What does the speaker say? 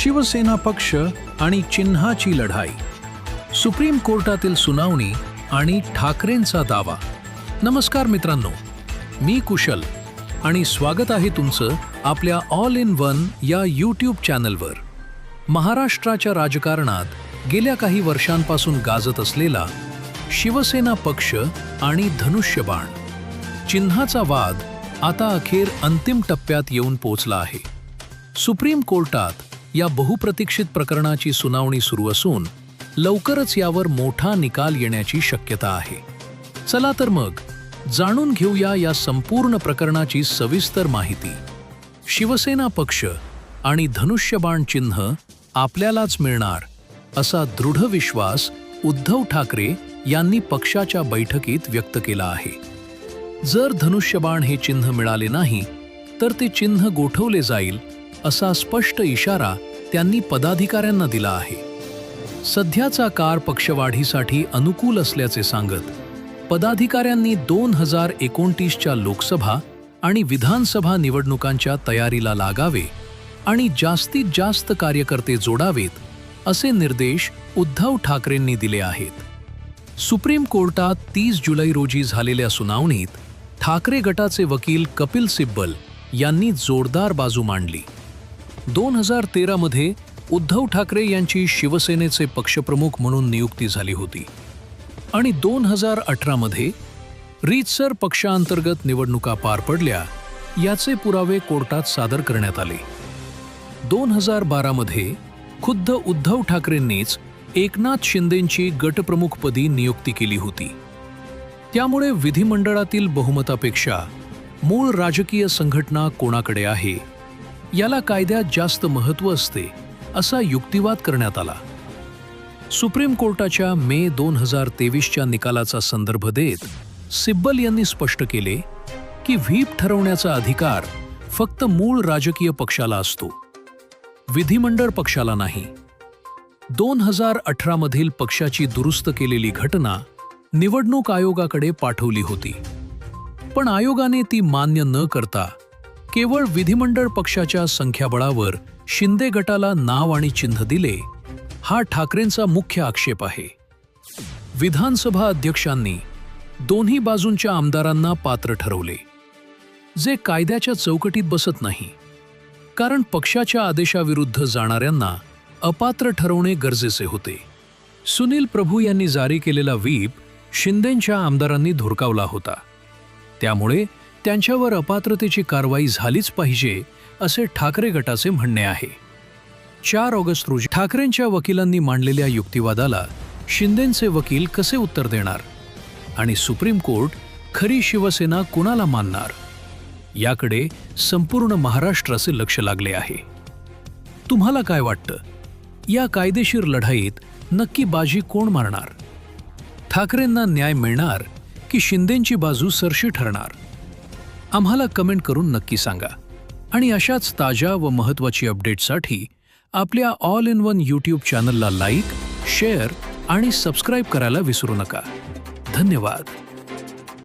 शिवसेना पक्ष आणि चिन्हाची लढाई, सुप्रीम कोर्टातील सुनावणी आणि ठाकरेंचा दावा. नमस्कार मित्रांनो, मी कुशल आणि स्वागत आहे तुमचं आपल्या ऑल इन वन या यूट्यूब चॅनलवर. महाराष्ट्राच्या राजकारणात गेल्या काही वर्षांपासून गाजत असलेला शिवसेना पक्ष आणि धनुष्यबाण चिन्हाचा वाद आता अखेर अंतिम टप्प्यात येऊन पोहोचला आहे. सुप्रीम कोर्टात या बहुप्रतीक्षित प्रकरणाची सुनावणी सुरू असून लवकरच यावर मोठा निकाल येण्याची शक्यता आहे. चला तर मग जाणून घेऊया या संपूर्ण प्रकरणाची सविस्तर माहिती. शिवसेना पक्ष आणि धनुष्यबाण चिन्ह आपल्यालाच मिळणार असा दृढ विश्वास उद्धव ठाकरे यांनी पक्षाच्या बैठकीत व्यक्त केला आहे. जर धनुष्यबाण हे चिन्ह मिळाले नाही तर ते चिन्ह गोठवले जाईल असा स्पष्ट इशारा त्यांनी पदाधिकाऱ्यांना दिला आहे. सध्याचा काळ पक्षवाढीसाठी अनुकूल असल्याचे सांगत पदाधिकाऱ्यांनी 2029च्या लोकसभा आणि विधानसभा निवडणुकांच्या तयारीला लागावे आणि जास्तीत जास्त कार्यकर्ते जोडावेत असे निर्देश उद्धव ठाकरेंनी दिले आहेत. सुप्रीम कोर्टात 30 जुलै रोजी झालेल्या सुनावणीत ठाकरे गटाचे वकील कपिल सिब्बल यांनी जोरदार बाजू मांडली. 2013 मध्ये उद्धव ठाकरे यांची शिवसेनेचे पक्षप्रमुख म्हणून नियुक्ती झाली होती आणि 2018 मध्ये रीतसर पक्षांतर्गत निवडणुका पार पडल्या याचे पुरावे कोर्टात सादर करण्यात आले. 2012 मध्ये खुद्द उद्धव ठाकरेंनीच एकनाथ शिंदेंची गटप्रमुखपदी नियुक्ती केली होती. त्यामुळे विधिमंडळातील बहुमतापेक्षा मूळ राजकीय संघटना कोणाकडे आहे याला कायद्यात जास्त महत्त्व असते असा युक्तिवाद करण्यात आला. सुप्रीम कोर्टाच्या मे 2023च्या निकालाचा संदर्भ देत सिब्बल यांनी स्पष्ट केले की व्हीप ठरवण्याचा अधिकार फक्त मूळ राजकीय पक्षाला असतो, विधिमंडळ पक्षाला नाही. 2018 मधील पक्षाची दुरुस्त केलेली घटना निवडणूक आयोगाकडे पाठवली होती, पण आयोगाने ती मान्य न करता केवळ विधिमंडळ पक्षाच्या संख्याबळावर शिंदे गटाला नाव आणि चिन्ह दिले. हा ठाकरेंचा मुख्य आक्षेप आहे. विधानसभा अध्यक्षांनी दोन्ही बाजूंच्या आमदारांना पात्र ठरवले, जे कायद्याच्या चौकटीत बसत नाही. कारण पक्षाच्या आदेशाविरुद्ध जाणाऱ्यांना अपात्र ठरवणे गरजेचे होते. सुनील प्रभू यांनी जारी केलेला व्हीप शिंदेंच्या आमदारांनी धुडकावला होता. त्यामुळे त्यांच्यावर अपात्रतेची कारवाई झालीच पाहिजे असे ठाकरे गटाचे म्हणणे आहे. 4 ऑगस्ट रोजी ठाकरेंच्या वकिलांनी मांडलेल्या युक्तिवादाला शिंदेंचे वकील कसे उत्तर देणार आणि सुप्रीम कोर्ट खरी शिवसेना कुणाला मानणार याकडे संपूर्ण महाराष्ट्राचे लक्ष लागले आहे. तुम्हाला काय वाटतं, या कायदेशीर लढाईत नक्की बाजी कोण मारणार? ठाकरेंना न्याय मिळणार की शिंदेंची बाजू सरशी ठरणार? आम्हाला कमेंट करून नक्की सांगा. आणि अशाच ताज्या व महत्त्वाची अपडेटसाठी आपल्या ऑल इन वन यूट्यूब चॅनलला लाईक, शेअर आणि सबस्क्राईब करायला विसरू नका. धन्यवाद.